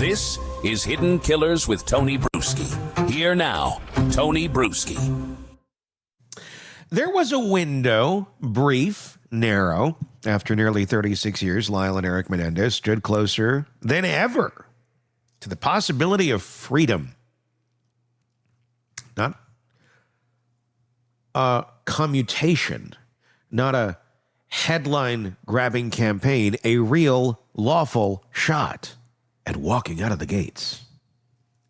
This is Hidden Killers with Tony Bruschi. Here now, Tony Bruschi. There was a window, brief, narrow. After nearly 36 years, Lyle and Erik Menendez stood closer than ever to the possibility of freedom. Not a commutation, not a headline-grabbing campaign, a real, lawful shot at walking out of the gates.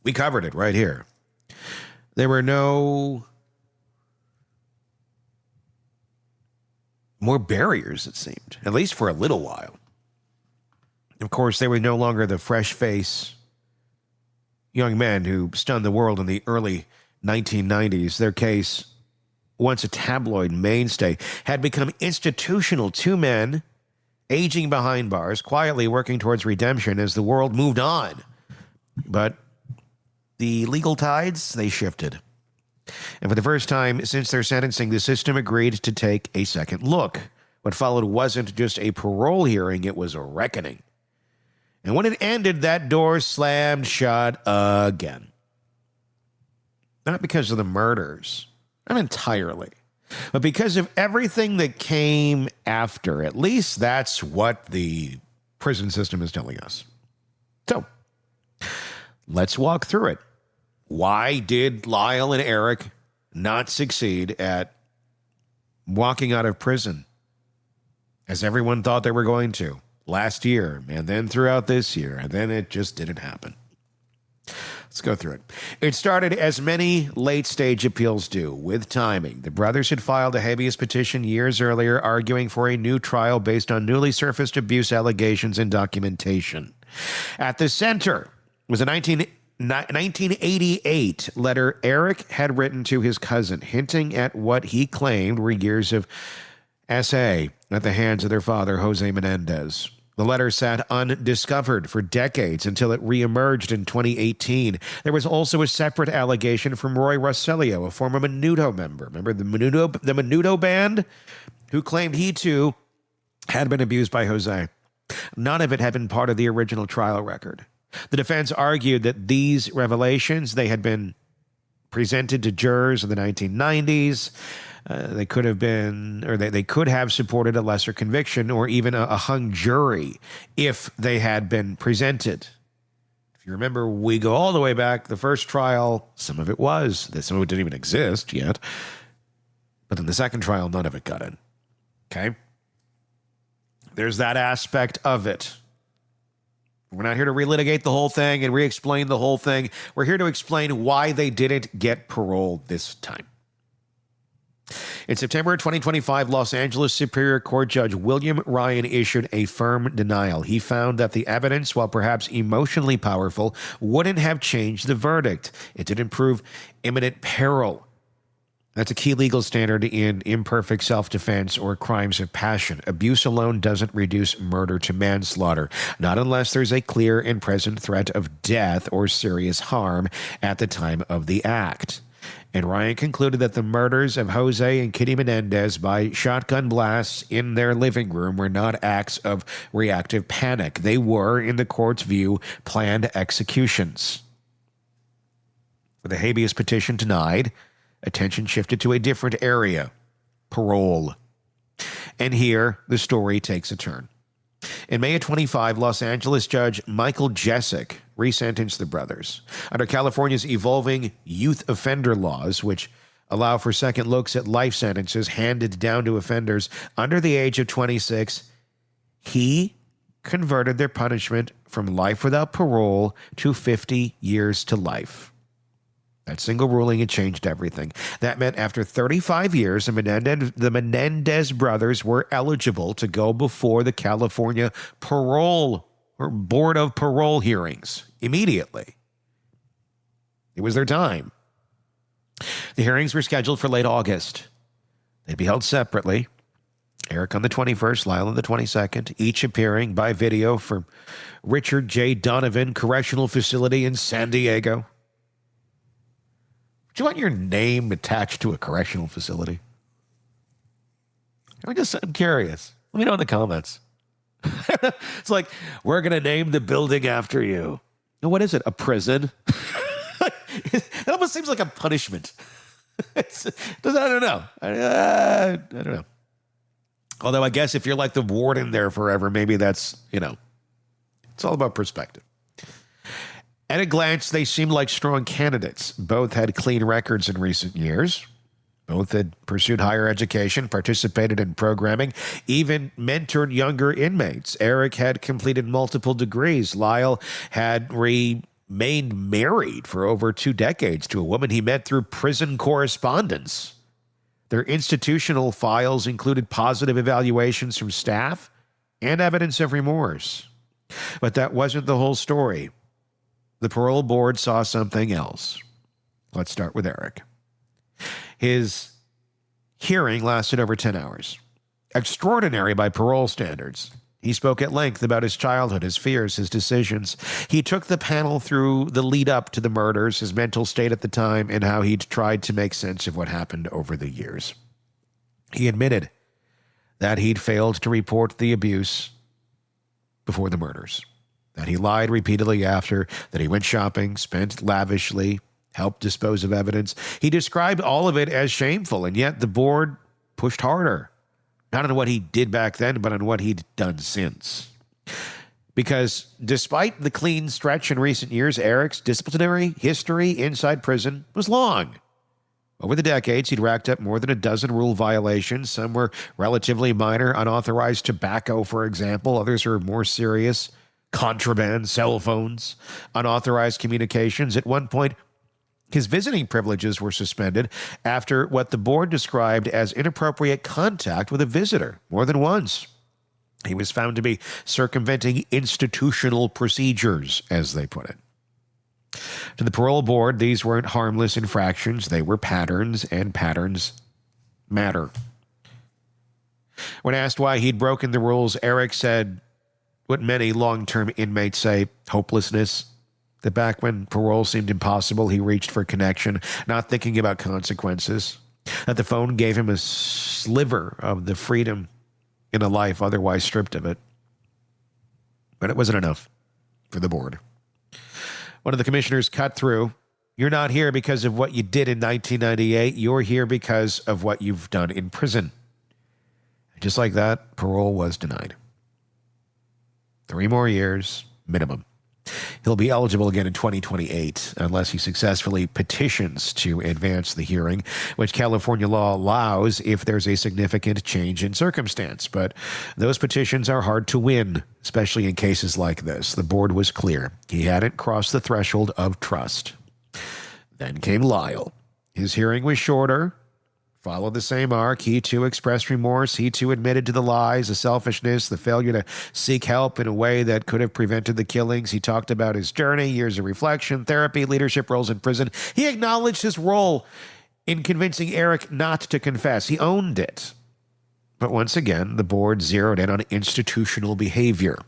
We covered it right here. There were no more barriers, it seemed, at least for a little while. Of course, they were no longer the fresh-faced young men who stunned the world in the early 1990s. Their case, once a tabloid mainstay, had become institutional. Two men aging behind bars, quietly working towards redemption as the world moved on. But the legal tides, they shifted. And for the first time since their sentencing, the system agreed to take a second look. What followed wasn't just a parole hearing, it was a reckoning. And when it ended, that door slammed shut again. Not because of the murders, not entirely, but because of everything that came after. At least that's what the prison system is telling us. So, let's walk through it. Why did Lyle and Erik not succeed at walking out of prison as everyone thought they were going to last year, and then throughout this year, and then it just didn't happen? Let's go through it. It started as many late-stage appeals do, with timing. The brothers had filed a habeas petition years earlier, arguing for a new trial based on newly surfaced abuse allegations and documentation. At the center was a 1988 letter Erik had written to his cousin, hinting at what he claimed were years of SA at the hands of their father, Jose Menendez. The letter sat undiscovered for decades until it reemerged in 2018. There was also a separate allegation from Roy Rossellio, a former Menudo member. Remember the Menudo band? Who claimed he, too, had been abused by Jose. None of it had been part of the original trial record. The defense argued that these revelations, they had been presented to jurors in the 1990s. They could have been, or they could have supported a lesser conviction or even a hung jury if they had been presented. If you remember, we go all the way back. The first trial, some of it was. Some of it didn't even exist yet. But then the second trial, none of it got in. Okay? There's that aspect of it. We're not here to relitigate the whole thing and re-explain the whole thing. We're here to explain why they didn't get parole this time. In September 2025, Los Angeles Superior Court Judge William Ryan issued a firm denial. He found that the evidence, while perhaps emotionally powerful, wouldn't have changed the verdict. It didn't prove imminent peril. That's a key legal standard in imperfect self-defense or crimes of passion. Abuse alone doesn't reduce murder to manslaughter, not unless there's a clear and present threat of death or serious harm at the time of the act. And Ryan concluded that the murders of Jose and Kitty Menendez by shotgun blasts in their living room were not acts of reactive panic. They were, in the court's view, planned executions. With the habeas petition denied, attention shifted to a different area, parole. And here, the story takes a turn. In May of 25, Los Angeles Judge Michael Jessic resentenced the brothers. Under California's evolving youth offender laws, which allow for second looks at life sentences handed down to offenders under the age of 26, he converted their punishment from life without parole to 50 years to life. That single ruling had changed everything. That meant after 35 years, the Menendez brothers were eligible to go before the California Parole or Board of Parole hearings immediately. It was their time. The hearings were scheduled for late August. They'd be held separately. Erik on the 21st, Lyle on the 22nd, each appearing by video from Richard J. Donovan Correctional Facility in San Diego. Do you want your name attached to a correctional facility? I'm curious. Let me know in the comments. It's like, we're going to name the building after you. What is it? A prison? It almost seems like a punishment. I don't know. I don't know. Although I guess if you're like the warden there forever, maybe that's, it's all about perspective. At a glance, they seemed like strong candidates. Both had clean records in recent years. Both had pursued higher education, participated in programming, even mentored younger inmates. Erik had completed multiple degrees. Lyle had remained married for over 2 decades to a woman he met through prison correspondence. Their institutional files included positive evaluations from staff and evidence of remorse. But that wasn't the whole story. The parole board saw something else. Let's start with Erik. His hearing lasted over 10 hours. Extraordinary by parole standards. He spoke at length about his childhood, his fears, his decisions. He took the panel through the lead up to the murders, his mental state at the time, and how he'd tried to make sense of what happened over the years. He admitted that he'd failed to report the abuse before the murders, that he lied repeatedly after, that he went shopping, spent lavishly, helped dispose of evidence. He described all of it as shameful, and yet the board pushed harder. Not on what he did back then, but on what he'd done since. Because despite the clean stretch in recent years, Erik's disciplinary history inside prison was long. Over the decades, he'd racked up more than a dozen rule violations. Some were relatively minor, unauthorized tobacco, for example. Others were more serious. Contraband, cell phones, unauthorized communications. At one point, his visiting privileges were suspended after what the board described as inappropriate contact with a visitor more than once. He was found to be circumventing institutional procedures, as they put it. To the parole board, these weren't harmless infractions. They were patterns, and patterns matter. When asked why he'd broken the rules, Erik said what many long-term inmates say, hopelessness. That back when parole seemed impossible, he reached for connection, not thinking about consequences. That the phone gave him a sliver of the freedom in a life otherwise stripped of it. But it wasn't enough for the board. One of the commissioners cut through. You're not here because of what you did in 1998. You're here because of what you've done in prison. Just like that, parole was denied. 3 more years, minimum. He'll be eligible again in 2028 unless he successfully petitions to advance the hearing, which California law allows if there's a significant change in circumstance. But those petitions are hard to win, especially in cases like this. The board was clear. He hadn't crossed the threshold of trust. Then came Lyle. His hearing was shorter, followed the same arc. He too expressed remorse. He too admitted to the lies, the selfishness, the failure to seek help in a way that could have prevented the killings. He talked about his journey, years of reflection, therapy, leadership roles in prison. He acknowledged his role in convincing Erik not to confess. He owned it. But once again, the board zeroed in on institutional behavior.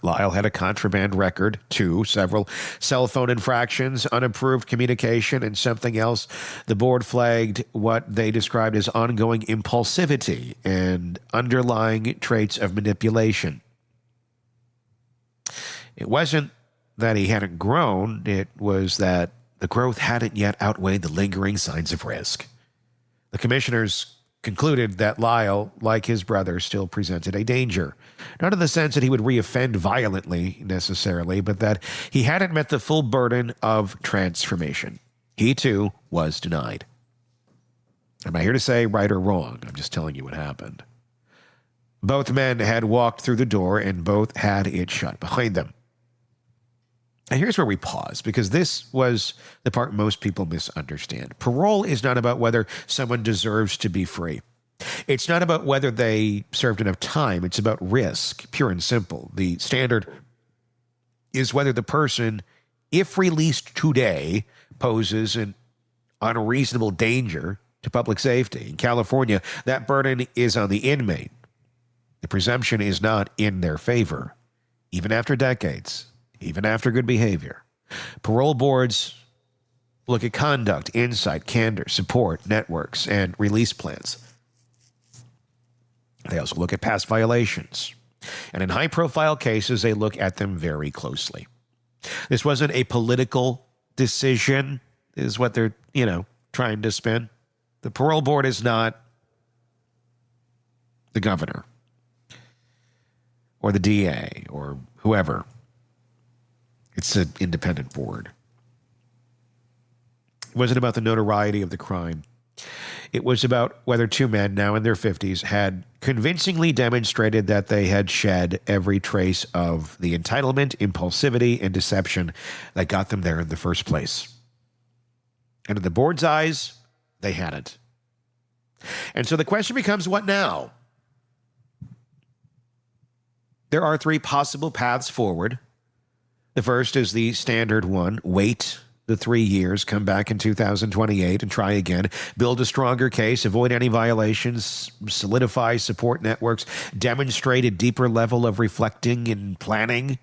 Lyle had a contraband record, too, several cell phone infractions, unapproved communication, and something else. The board flagged what they described as ongoing impulsivity and underlying traits of manipulation. It wasn't that he hadn't grown, it was that the growth hadn't yet outweighed the lingering signs of risk. The commissioners concluded that Lyle, like his brother, still presented a danger. Not in the sense that he would reoffend violently, necessarily, but that he hadn't met the full burden of transformation. He, too, was denied. I'm not here to say right or wrong. I'm just telling you what happened. Both men had walked through the door, and both had it shut behind them. And here's where we pause, because this was the part most people misunderstand. Parole is not about whether someone deserves to be free. It's not about whether they served enough time. It's about risk, pure and simple. The standard is whether the person, if released today, poses an unreasonable danger to public safety. In California, that burden is on the inmate. The presumption is not in their favor, even after decades. Even after good behavior. Parole boards look at conduct, insight, candor, support, networks, and release plans. They also look at past violations. And in high-profile cases, they look at them very closely. This wasn't a political decision, is what they're, trying to spin. The parole board is not the governor or the DA or whoever. It's an independent board. It wasn't about the notoriety of the crime. It was about whether two men, now in their 50s, had convincingly demonstrated that they had shed every trace of the entitlement, impulsivity, and deception that got them there in the first place. And in the board's eyes, they hadn't. And so the question becomes, what now? There are three possible paths forward. The first is the standard one: wait the 3 years, come back in 2028 and try again, build a stronger case, avoid any violations, solidify support networks, demonstrate a deeper level of reflecting and planning.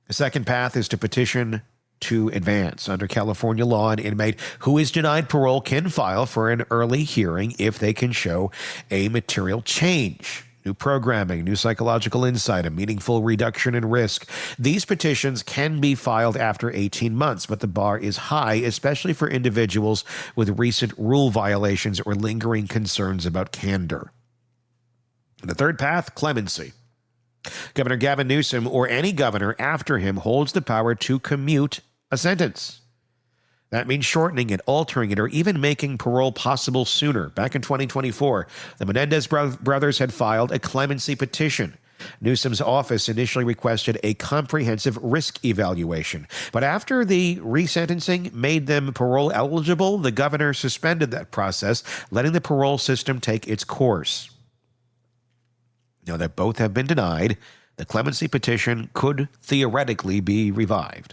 The second path is to petition to advance. Under California law, an inmate who is denied parole can file for an early hearing if they can show a material change. New programming, new psychological insight, a meaningful reduction in risk. These petitions can be filed after 18 months, but the bar is high, especially for individuals with recent rule violations or lingering concerns about candor. The third path, clemency. Governor Gavin Newsom, or any governor after him, holds the power to commute a sentence. That means shortening it, altering it, or even making parole possible sooner. Back in 2024, the Menendez brothers had filed a clemency petition. Newsom's office initially requested a comprehensive risk evaluation. But after the resentencing made them parole eligible, the governor suspended that process, letting the parole system take its course. Now that both have been denied, the clemency petition could theoretically be revived.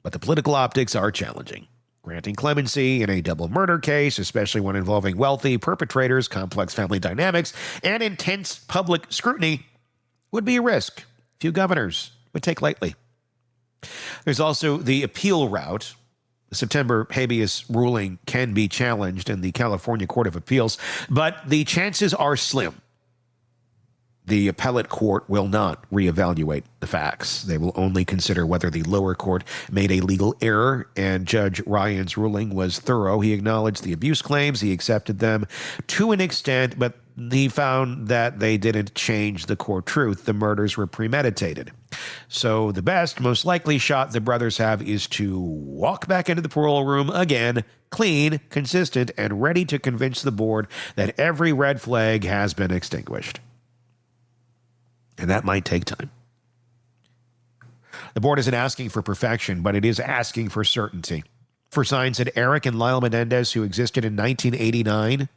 But the political optics are challenging. Granting clemency in a double murder case, especially one involving wealthy perpetrators, complex family dynamics, and intense public scrutiny, would be a risk few governors would take lightly. There's also the appeal route. The September habeas ruling can be challenged in the California Court of Appeals, but the chances are slim. The appellate court will not reevaluate the facts. They will only consider whether the lower court made a legal error, and Judge Ryan's ruling was thorough. He acknowledged the abuse claims. He accepted them to an extent, but he found that they didn't change the core truth. The murders were premeditated. So the best, most likely shot the brothers have is to walk back into the parole room again, clean, consistent, and ready to convince the board that every red flag has been extinguished. And that might take time. The board isn't asking for perfection, but it is asking for certainty. For signs that Erik and Lyle Menendez, who existed in 1989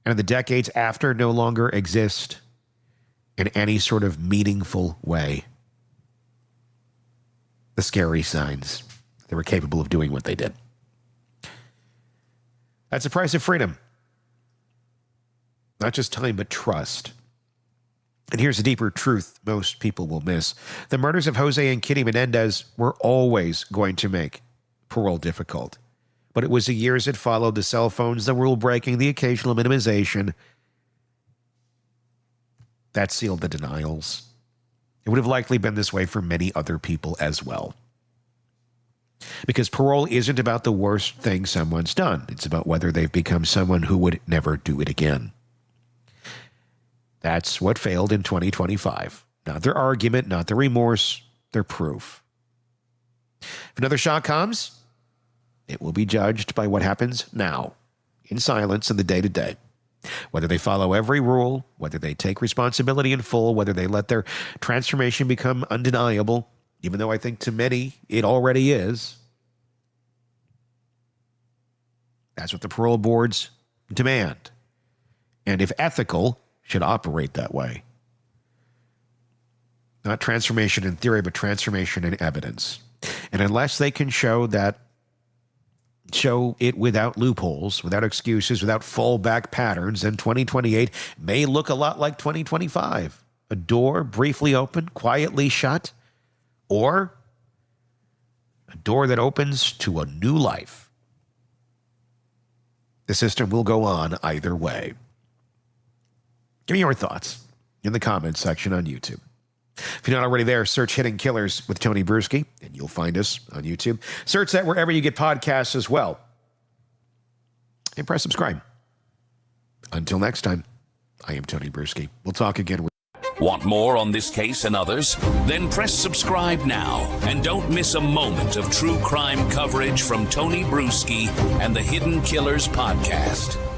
and in the decades after, no longer exist in any sort of meaningful way. The scary signs they were capable of doing what they did. That's the price of freedom. Not just time, but trust. And here's a deeper truth most people will miss. The murders of Jose and Kitty Menendez were always going to make parole difficult. But it was the years that followed, the cell phones, the rule breaking, the occasional minimization, that sealed the denials. It would have likely been this way for many other people as well. Because parole isn't about the worst thing someone's done. It's about whether they've become someone who would never do it again. That's what failed in 2025. Not their argument, not their remorse, their proof. If another shot comes, it will be judged by what happens now, in silence in the day-to-day. Whether they follow every rule, whether they take responsibility in full, whether they let their transformation become undeniable, even though I think to many it already is. That's what the parole boards demand. And if ethical, should operate that way. Not transformation in theory, but transformation in evidence. And unless they can show it without loopholes, without excuses, without fallback patterns, then 2028 may look a lot like 2025. A door briefly open, quietly shut, or a door that opens to a new life. The system will go on either way. Give me your thoughts in the comments section on YouTube. If you're not already there, search Hidden Killers with Tony Bruschi, and you'll find us on YouTube. Search that wherever you get podcasts as well. And press subscribe. Until next time, I am Tony Bruschi. We'll talk again. Want more on this case and others? Then press subscribe now and don't miss a moment of true crime coverage from Tony Bruschi and the Hidden Killers podcast.